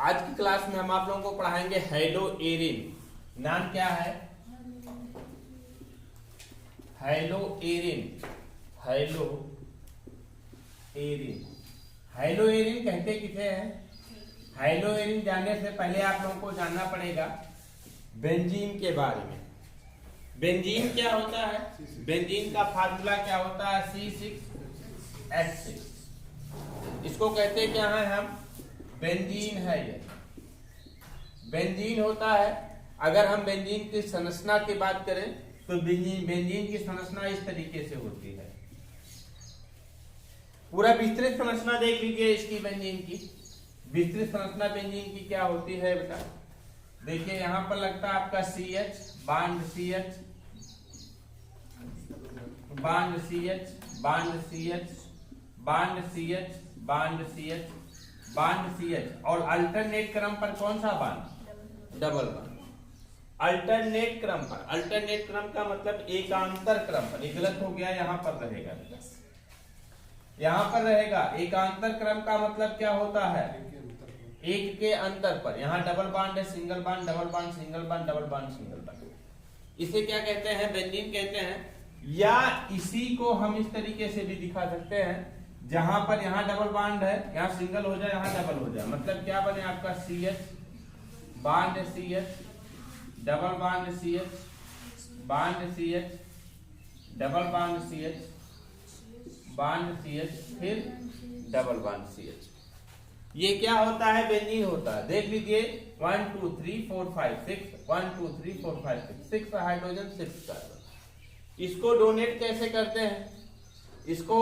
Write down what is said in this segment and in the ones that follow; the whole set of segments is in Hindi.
आज की क्लास में हम आप लोगों को पढ़ाएंगे हेलोएरिन। नाम क्या है? हेलोएरिन। हेलोएरिन हेलोएरिन कहते किसे हैं? हेलोएरिन जानने से पहले आप लोगों को जानना पड़ेगा बेंजीन के बारे में। बेंजीन क्या होता है? बेंजीन का फार्मूला क्या होता है? C6H6। इसको कहते क्या है हम? बेंजीन है। ये बेंजीन होता है। अगर हम बेंजीन की संरचना की बात करें तो बेंजीन की संरचना इस तरीके से होती है। पूरा विस्तृत संरचना देख लीजिए इसकी बेंजीन की। विस्तृत संरचना बेंजीन की क्या होती है बेटा? देखिए यहां पर लगता है आपका CH bond CH bond CH bond CH bond CH bond CH bond CH और अल्टरनेट क्रम पर कौन सा बांड? Double bond. अल्टरनेट क्रम पर, अल्टरनेट क्रम का मतलब एकांतर क्रम पर। ये गलत हो गया, यहां पर रहेगा, यहां पर रहेगा। एकांतर क्रम का मतलब क्या होता है? एक के अंतर पर। यहाँ डबल बांड है, single bond, double bond, single bond, double bond, single bond. इसे क्या कहते हैं? बेंजीन कहते हैं। या इसी को हम इस तरीके से भी दिखा सकते हैं, जहां पर यहाँ डबल बांड है, यहाँ सिंगल हो जाए, यहाँ डबल हो जाए। मतलब क्या बने आपका? CH bond CH double bond CH bond CH double bond CH bond CH फिर डबल बांड CH। ये क्या होता है? बेंजीन होता है। देख लीजिए 1 2 3 4 5 6 1 2 3 4 5 6 हाइड्रोजन 6 कार्बन। इसको डोनेट कैसे करते हैं? इसको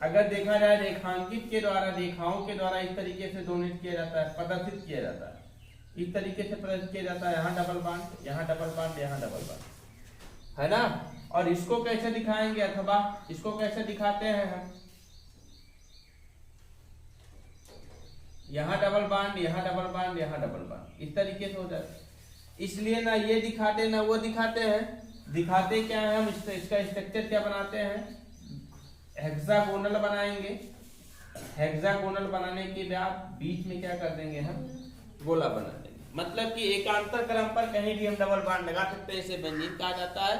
अगर देखा जाए रेखांकित के द्वारा, रेखाओं के द्वारा इस तरीके से डोनेट किया जाता है, प्रदर्शित किया जाता है। इस तरीके से प्रदर्शित किया जाता है। यहाँ डबल बांड, यहाँ डबल बांड, यहाँ डबल बांड, है ना। और इसको कैसे दिखाएंगे, अथवा इसको कैसे दिखाते हैं हम? यहाँ डबल बांड, यहाँ डबल बांड, यहाँ डबल बांड, इस तरीके से हो जाता है। इसलिए ना ये दिखाते ना वो दिखाते हैं। दिखाते क्या है हम? इसका स्ट्रक्चर क्या बनाते हैं? हेक्सागोनल बनाएंगे। हेक्सागोनल बनाने के बाद बीच में क्या कर देंगे हम? गोला बना देंगे। मतलब कि एकांतर क्रम पर कहीं भी हम डबल बांड लगा सकते हैं। इसे बेंजीन कहा जाता है।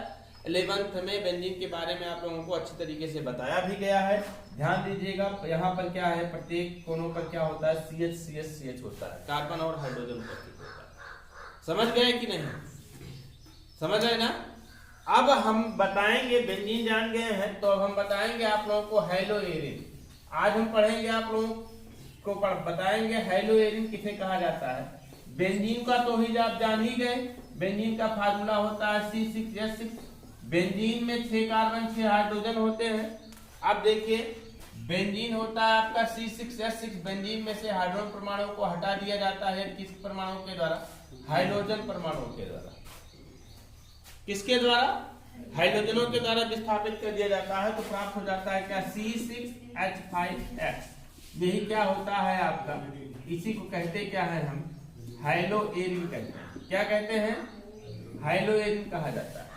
11th में बेंजीन के बारे में आप लोगों को अच्छी तरीके से बताया भी गया है। ध्यान दीजिएगा यहाँ पर क्या है? प्रत्येक कोनों पर क्या होता है? CH CH CH होता है। कार्बन और हाइड्रोजन प्रतीक होता है। समझ गए कि नहीं? समझ आए ना? अब हम बताएंगे, बेंजीन जान गए हैं तो अब हम बताएंगे आप लोगों को हेलोएरिन। आज हम पढ़ेंगे, आप लोगों को बताएंगे हेलोएरिन किसे कहा जाता है। बेंजीन का तो ही आप जान ही गए। बेंजीन का फार्मूला होता है C6H6। बेंजीन में 6 कार्बन 6 हाइड्रोजन होते हैं। अब देखिए बेंजीन होता है आपका C6H6। बेंजीन में से हाइड्रोजन परमाणु को हटा दिया जाता है। किस परमाणु के द्वारा? हाइड्रोजन परमाणु के द्वारा। किसके द्वारा? हाइड्रोजनों के द्वारा विस्थापित कर दिया जाता है। तो प्राप्त हो जाता है क्या? C6H5X। यही क्या होता है आपका? इसी को कहते क्या है हम? हेलोएरिन कहते हैं। क्या कहते हैं? हेलोएरिन कहा जाता है।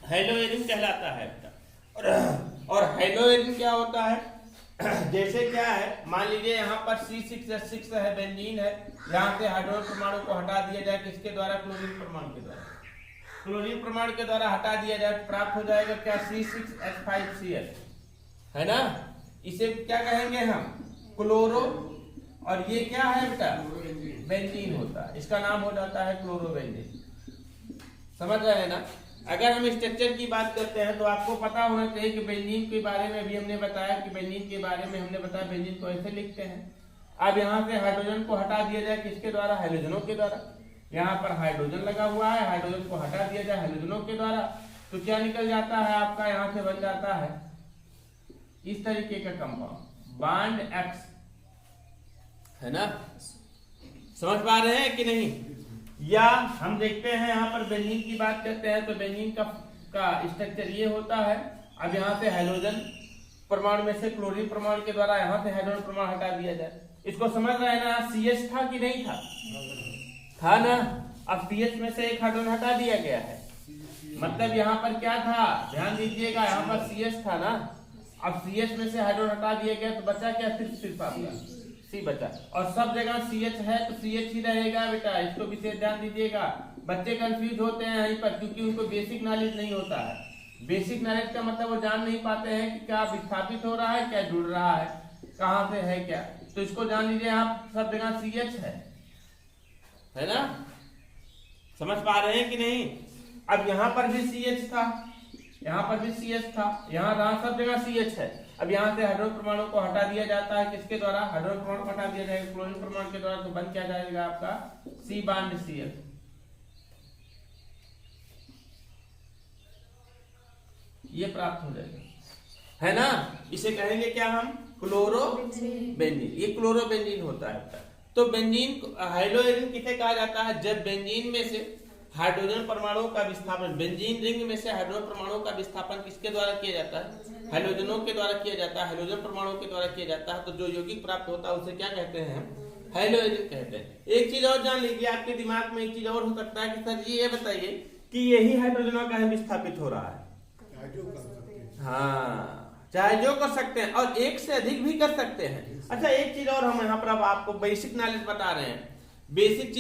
हेलोएरिन कहलाता है। और हेलोएरिन क्या होता है? जैसे क्या है, मान लीजिए यहाँ पर C6H6 है, बेंजीन है। यहाँ से हाइड्रोजन परमाणु को हटा दिया जाए, किसके द्वारा? क्लोरीन परमाणु के द्वारा। क्लोरीन परमाणु के द्वारा हटा दिया जाए, प्राप्त हो जाएगा क्या? C6H5Cl, है ना। इसे क्या कहेंगे हम? क्लोरो। और ये क्या है बेटा? बेंजीन होता है। इसका नाम हो जाता है क्लोरोबेंजीन। समझ रहे हैं ना? अगर हम स्ट्रक्चर की बात करते हैं तो आपको पता होना चाहिए कि बेंजीन के बारे में भी हमने बताया कि बेंजीन के बारे में हमने बताया बेंजीन को ऐसे लिखते हैं। अब यहाँ से हाइड्रोजन को हटा दिया जाए, किसके द्वारा? हाइड्रोजनों के द्वारा। यहाँ पर हाइड्रोजन लगा हुआ है, हाइड्रोजन को हटा दिया जाए हाइड्रोजनों के द्वारा, तो क्या निकल जाता है आपका? यहाँ से बन जाता है इस तरीके का कंपाउंड, बांड X, है ना। समझ पा रहे हैं कि नहीं? या हम देखते हैं यहाँ पर बेंजीन की बात करते हैं तो बेंजीन का स्ट्रक्चर ये होता है। अब यहाँ से हाइड्रोजन परमाणु में से क्लोरीन परमाणु के द्वारा यहाँ से हाइड्रोजन परमाणु हटा दिया जाए। इसको समझ रहे हैं ना? CH था कि नहीं था? था ना। अब CH में से एक हाइड्रोजन हटा दिया गया है। मतलब यहाँ पर क्या था? ध्यान दीजिएगा, यहाँ पर CH था ना। अब CH में से हाइड्रोजन हटा दिया गया तो बचा क्या? सिर्फ आपका सी बचा, और सब जगह CH है तो CH ही रहेगा बेटा, इसको विशेष ध्यान दीजिएगा। बच्चे कंफ्यूज होते हैं यहीं पर क्योंकि उनको बेसिक नॉलेज नहीं होता है। बेसिक नॉलेज का मतलब वो जान नहीं पाते हैं कि क्या विस्थापित हो रहा है, क्या जुड़ रहा है, कहां से है क्या। तो इसको जान लीजिए आप, सब जगह CH है ना, समझ पा रहे हैं कि नहीं। अब यहां पर भी CH था, यहाँ पर भी CH था, यहाँ सब जगह CH है। अब यहाँ से हाइड्रोजन परमाणु को हटा दिया जाता है, किसके द्वारा, हाइड्रोजन परमाणु को हटा दिया जाएगा क्लोरीन परमाणु के द्वारा, तो बन क्या जाएगा आपका C बांड Cl। ये प्राप्त हो जाएगा, है ना। इसे कहेंगे क्या हम, क्लोरोबेंजीन। ये क्लोरोबेंजीन होता है। तो बेंजीन हाइड्रोजन किसे कहा जाता है, जब बेंजीन में से हाइड्रोजन परमाणुओं का विस्थापन, बेंजीन रिंग में से हाइड्रोजन परमाणुओं का विस्थापन किसके द्वारा किया जाता है, हाइड्रोजनों के द्वारा किया जाता है, हाइड्रोजन परमाणुओं के द्वारा किया जाता है। तो जो यौगिक प्राप्त होता है उसे क्या कहते हैं, हाइड्रोजन कहते हैं। एक चीज और जान लीजिए, आपके दिमाग में एक चीज और हो सकता है कि सर जी ये बताइए कि यही हाइड्रोजनों का विस्थापित हो रहा है। हाँ, चाहे जो कर सकते हैं और एक से अधिक भी कर सकते हैं। अच्छा, एक चीज और हम यहाँ पर अब आपको बेसिक नॉलेज बता रहे हैं, बेसिक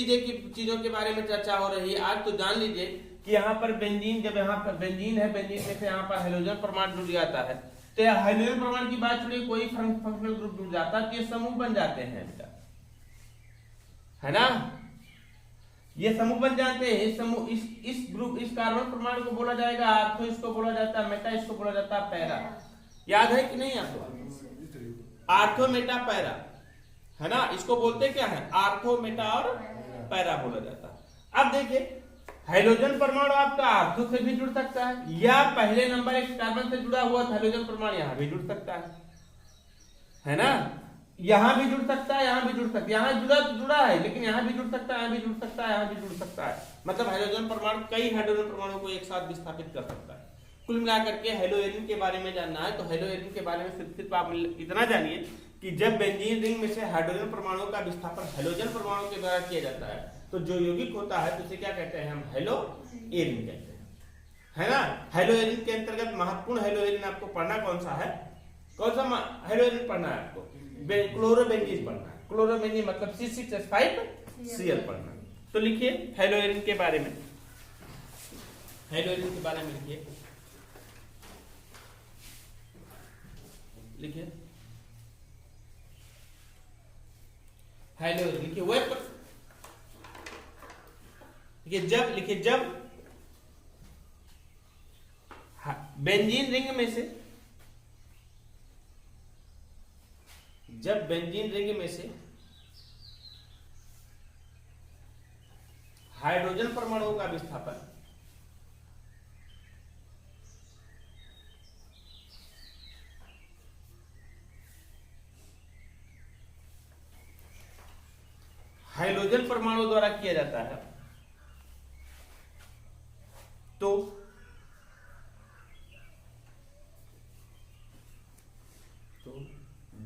चीजों के बारे में चर्चा हो रही है आज। तो जान लीजिए कि यहाँ पर बेंजीन, जब यहाँ पर बेंजीन है, बेंजीन में से यहाँ पर हाइड्रोजन परमाणु जुड़ जाता है, तो हाइड्रोजन परमाणु की बात छोड़िए, कोई फंक्शनल ग्रुप जुड़ जाता है तो ये समूह बन जाते हैं बेटा, है ना। ये समूह बन जाते हैं। इस समूह इस ग्रुप, इस कार्बन परमाणु को बोला जाएगा आर्थो, इसको बोला जाता है मेटा, इसको बोला जाता है पैरा। याद है कि नहीं आपको, आर्थो मेटा पैरा, है ना। इसको बोलते क्या है, आर्थो मेटा और पैरा बोला जाता है। अब देखिए, हाइड्रोजन परमाणु आपका आर्थो से भी जुड़ सकता है, या पहले नंबर एक कार्बन से जुड़ा हुआ हाइड्रोजन परमाणु यहां भी जुड़ सकता है ना। यहां भी जुड़ सकता है, यहां भी जुड़ सकता है, यहां जुड़ा है, लेकिन यहां भी जुड़ सकता है, यहां भी जुड़ सकता है, यहां भी जुड़ सकता है। मतलब हाइड्रोजन परमाणु कई हाइड्रोजन परमाणु को एक साथ विस्थापित कर सकता है। कुल मिलाकर के हेलोएरिन के बारे में जानना है तो हेलोएरिन के बारे में सिर्फ आप इतना जानिए कि जब बेंजीन रिंग में से हाइड्रोजन परमाणु का विस्थापन हेलोजन परमाणु के द्वारा किया जाता है तो जो यौगिक होता है तो उसे क्या कहते हैं, हम हेलोएरिन कहते हैं, है ना। हेलोएरिन के अंतर्गत महत्वपूर्ण हेलोएरिन आपको पढ़ना कौन सा है, कौन सा हेलोएरिन पढ़ना है आपको, क्लोरोबेंजीन पढ़ना है। क्लोरोबेंजीन मतलब C6H5Cl पढ़ना। तो लिखिए हेलोएरिन के बारे में, हेलोएरिन के बारे में लिखिए हेलोएरिन लिखिए, वह लिखिए जब बेंजीन रिंग में से, जब बेंजीन रिंग में से हाइड्रोजन परमाणुओं का विस्थापन हाइड्रोजन परमाणु द्वारा किया जाता है तो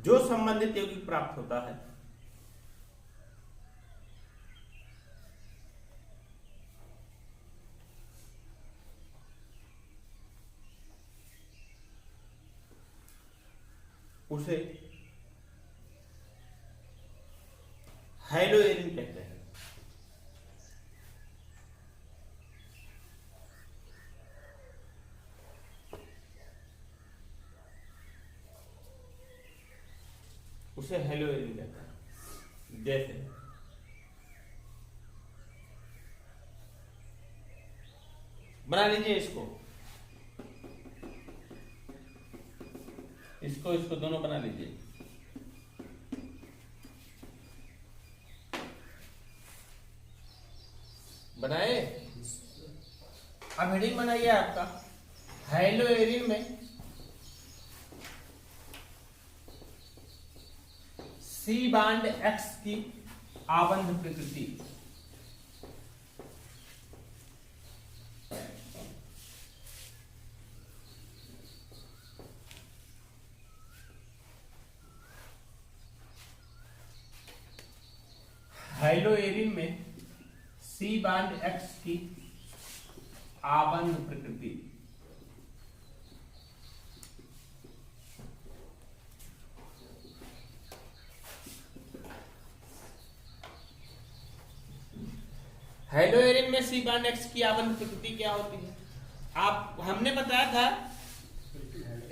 जो संबंधित यौगिक प्राप्त होता है उसे हेलोएरिन कहते हैं। उसे हेलोएरिन कहते हैं। जैसे बना लीजिए इसको दोनों बना लीजिए। बनाए, अब हेडिंग बनाइए आपका, हेलोएरिन में C बांड X की आबंध प्रकृति। हेलोएरिन में C बांड X की आबंध प्रकृति। हेलोएरिन में सी बांड एक्स की आबंध प्रकृति क्या होती है? आप हमने बताया था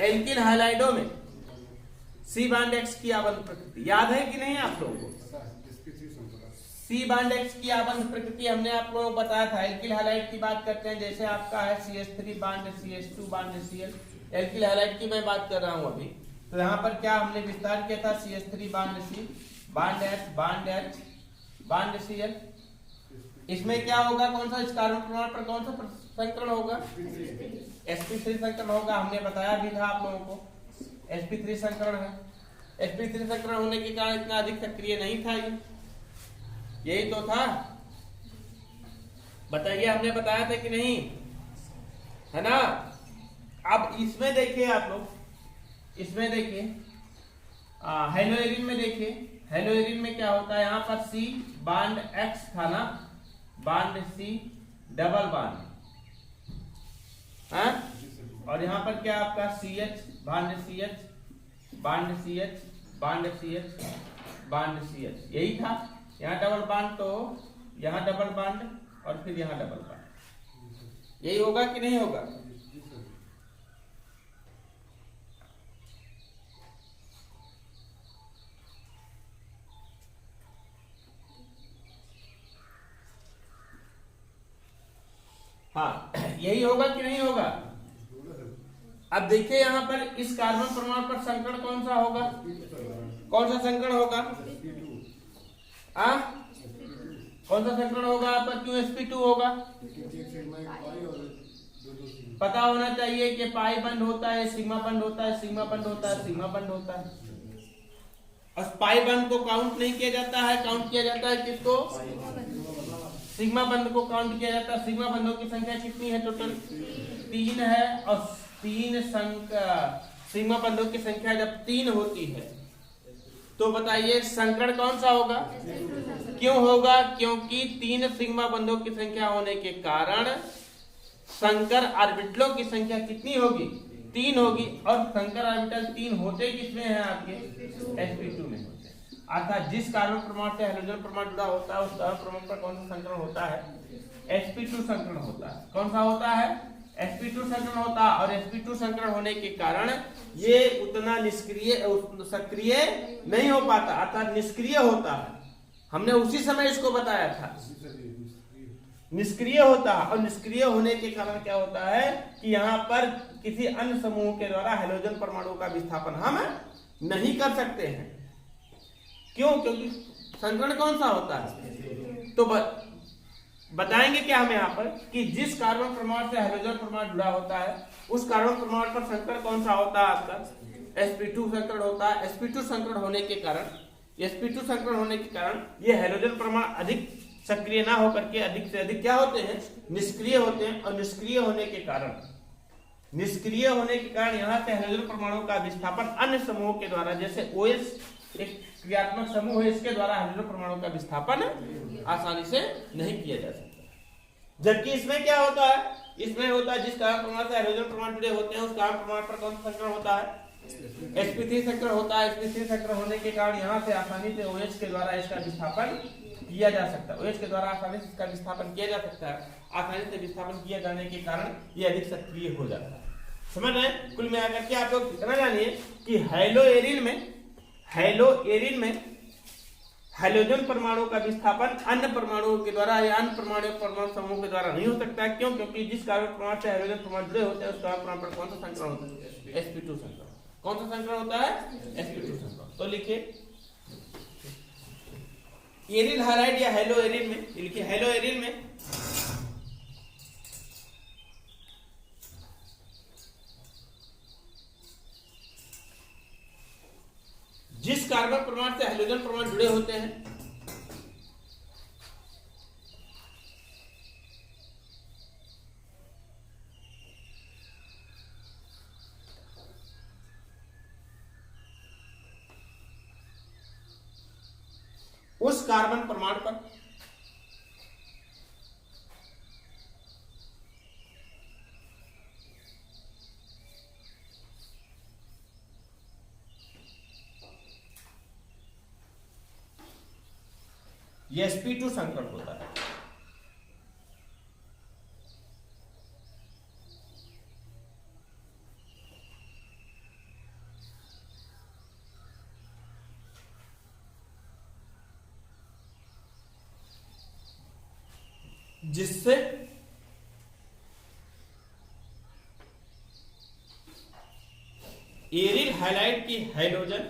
एल्किल हैलाइडों में सी बांड एक्स की आबंध प्रकृति याद है कि नहीं आप लोगों को? सी बांड एक्स की आबंध प्रकृति हमने आप लोगों को बताया था। एल्किल हैलाइड की बात करते हैं, जैसे आपका है CH3 bond CH2 bond Cl। Alkyl halide की मैं बात कर रहा हूं अभी। तो यहाँ पर क्या हमने विस्तार किया था? CH3 bond C bond H bond H bond Cl। इसमें क्या होगा? कौन सा इस कार्बन परमाणु पर कौन सा संकरण होगा? sp3 संकरण होगा। हमने बताया भी था आप लोगों को sp3 संकरण है। sp3 संकरण होने के कारण इतना अधिक सक्रिय नहीं था ये, यही तो था। बताइए, हमने बताया था कि नहीं, है ना? अब इसमें देखिए आप लोग, इसमें देखिए हेलोएरिन में देखिए, हेलोएरिन में क्या होता है? यहाँ पर C बांड X था ना, बांड C डबल बांड, हाँ? और यहाँ पर क्या आपका CH bond CH bond CH bond CH bond CH, यही था। यहाँ डबल बांड, तो यहाँ डबल बांड और फिर यहाँ डबल बांड, यही होगा कि नहीं होगा? हाँ, यही होगा कि नहीं होगा? अब देखिए यहाँ पर इस कार्बन परमाणु पर संकरण कौन सा होगा? कौन सा संकरण होगा? कौन सा संकरण होगा? आप पर क्यों sp2 होगा? पता होना चाहिए कि पाई बंद होता है, सिग्मा बंद होता है, सिग्मा बंद होता है, सिग्मा बंद होता है। और पाई बंद को काउंट नहीं किया जाता है, काउंट किया जाता है किसको? सिग्मा बंद को काउंट किया जाता है। सिग्मा बंधों की संख्या कितनी है? टोटल 3 है। और 3 सिग्मा बंधों की संख्या जब 3 होती है तो बताइए संकरण कौन सा होगा? क्यों होगा? क्योंकि 3 सिग्मा बंधों की संख्या होने के कारण संकर ऑर्बिटलों की संख्या कितनी होगी? 3 होगी। और संकर ऑर्बिटल 3 होते किसमें हैं? आपके sp2 में होते हैं। अर्थात जिस कार्बन परमाणु से हाइड्रोजन परमाणु जुड़ा होता है उस कार्बन परमाणु पर कौन सा संकरण होता है? sp2 संकरण होता है। कौन सा होता है? sp2 संकरण होता है। और sp2 संकरण होने के कारण ये उतना निष्क्रिय सक्रिय नहीं हो पाता, अर्थात निष्क्रिय होता है। हमने उसी समय इसको बताया था, निष्क्रिय होता है। और निष्क्रिय होने के कारण क्या होता है कि यहाँ पर किसी अन्य समूह के द्वारा हाइड्रोजन परमाणु का विस्थापन हम नहीं कर सकते हैं। क्यों? क्योंकि संकरण कौन सा होता है? तो बताएंगे क्या हम यहाँ पर कि जिस कार्बन परमाणु से हाइड्रोजन परमाणु जुड़ा होता है उस कार्बन परमाणु पर संकरण कौन सा होता है? आपका sp2 संकरण होता है। sp2 संकरण होने के कारण, sp2 संकरण होने के कारण ये हाइड्रोजन परमाणु अधिक सक्रिय ना होकर के अधिक से अधिक क्या होते हैं? निष्क्रिय होते हैं। और निष्क्रिय होने के कारण यहाँ से हाइड्रोजन परमाणु का विस्थापन अन्य समूहों के द्वारा, जैसे OH एक क्रियात्मक समूह है, इसके द्वारा हाइड्रोजन परमाणु का विस्थापन आसानी से नहीं किया जा सकता। जबकि इसमें क्या होता है? इसमें होता है जिस कार्बन परमाणु से हाइड्रोजन परमाणु जुड़े होते हैं उस कार्बन परमाणु पर कौन सा संकरण होता है? sp3 संकरण होता है। sp3 संकरण होने के कारण यहाँ से आसानी से OH के द्वारा इसका विस्थापन किया जा सकता है। OH के द्वारा आसानी से इसका विस्थापन किया जा सकता है। आसानी से विस्थापन किया जाने के कारण ये अधिक सक्रिय हो जाता है। समझ रहे हैं? कुल मिलाकर के आप लोग इतना जानिए कि हेलोएरिन में हाइड्रोजन परमाणु का विस्थापन अन्य परमाणुओं के द्वारा या अन्य परमाणु समूह के द्वारा नहीं हो सकता है। क्यों? क्योंकि जिस कार्बन परमाणु से हाइड्रोजन परमाणु जुड़े होते हैं उस कार्बन परमाणु पर कौन सा संकरण होता है? sp2 संकरण। कौन सा संकरण होता है? sp2 संकरण। तो लिखिए एरिल हाइड्राइड या हेलोएरिन में, लिखिए हेलोएरिन में जिस कार्बन परमाणु से हाइड्रोजन परमाणु जुड़े होते हैं उस कार्बन परमाणु पर ये sp2 संकरण होता है। जिससे एरिल हैलाइड की हाइड्रोजन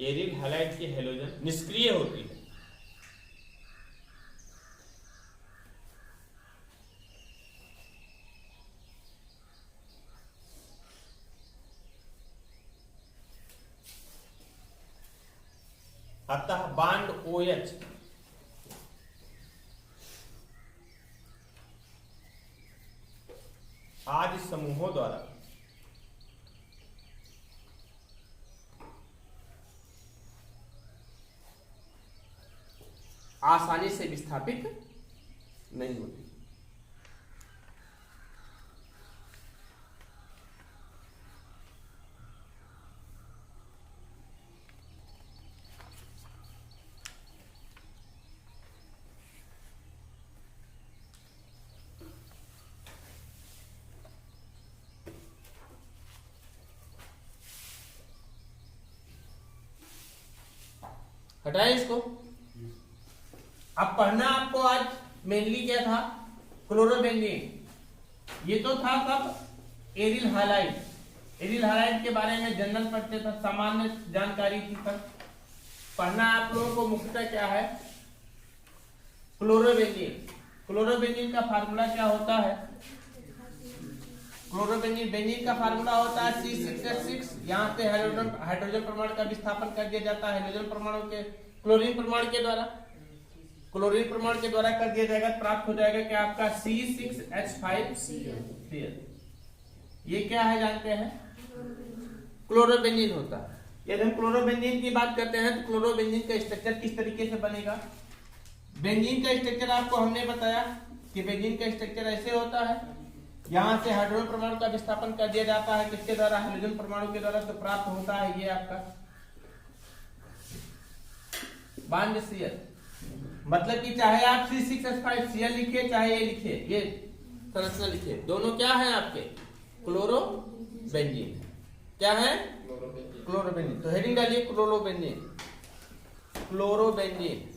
एरिल हैलाइड की हाइड्रोजन निष्क्रिय होती है। अतः बांड OH आदि समूहों द्वारा आसानी से विस्थापित नहीं होती। हटाए इसको। अब पढ़ना आपको आज मेनली क्या था, क्लोरोबेंजीन। ये तो था सब एरिल हैलाइड। एरिल हैलाइड के बारे में जनरल पढ़ते थे, सामान्य जानकारी थी। पर पढ़ना आप लोगों को मुख्यतः क्या है, क्लोरोबेंजीन। क्लोरोबेंजीन का फार्मूला क्या होता है, क्लोरोबेंजीन बेंजीन का फार्मूला होता है C6H6। यहाँ पे हाइड्रोजन परमाणु का विस्थापन कर दिया जाता है हाइड्रोजन परमाणु के क्लोरीन परमाणु के द्वारा। क्लोरीन परमाणु के द्वारा कर दिया जाएगा, प्राप्त हो जाएगा क्या आपका C6H5Cl। ये क्या है जानते हैं, क्लोरोबेंजीन होता है। यदि हम क्लोरोबेंजीन की बात करते हैं तो क्लोरोबेंजीन का स्ट्रक्चर किस तरीके से बनेगा। बेंजीन का स्ट्रक्चर आपको हमने बताया कि बेंजीन का स्ट्रक्चर ऐसे होता है, यहां से हाइड्रोजन परमाणु का विस्थापन कर दिया जाता है किसके द्वारा, हाइड्रोजन परमाणु के द्वारा। तो प्राप्त होता है ये आपका बांड Cl। मतलब कि चाहे आप C6H5Cl लिखिए चाहे ये लिखिए, ये संरचना लिखिए, दोनों क्या है आपके क्लोरोबेंजीन। क्या है, क्लोरोबेंजीन। तो हेडिंग डालिए क्लोरोबेंजीन। क्लोरोबेंजीन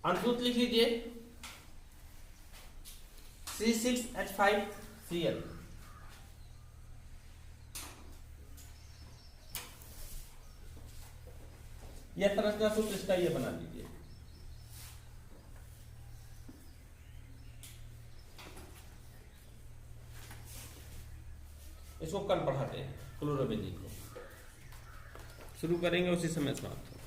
अनुसूत्र लिख लीजिए C6H5Cl। यह संरचना सूत्र इसका ये बना लीजिए। इसको कल पढ़ाते हैं क्लोरोबेंजीन को, शुरू करेंगे उसी समय समाप्त।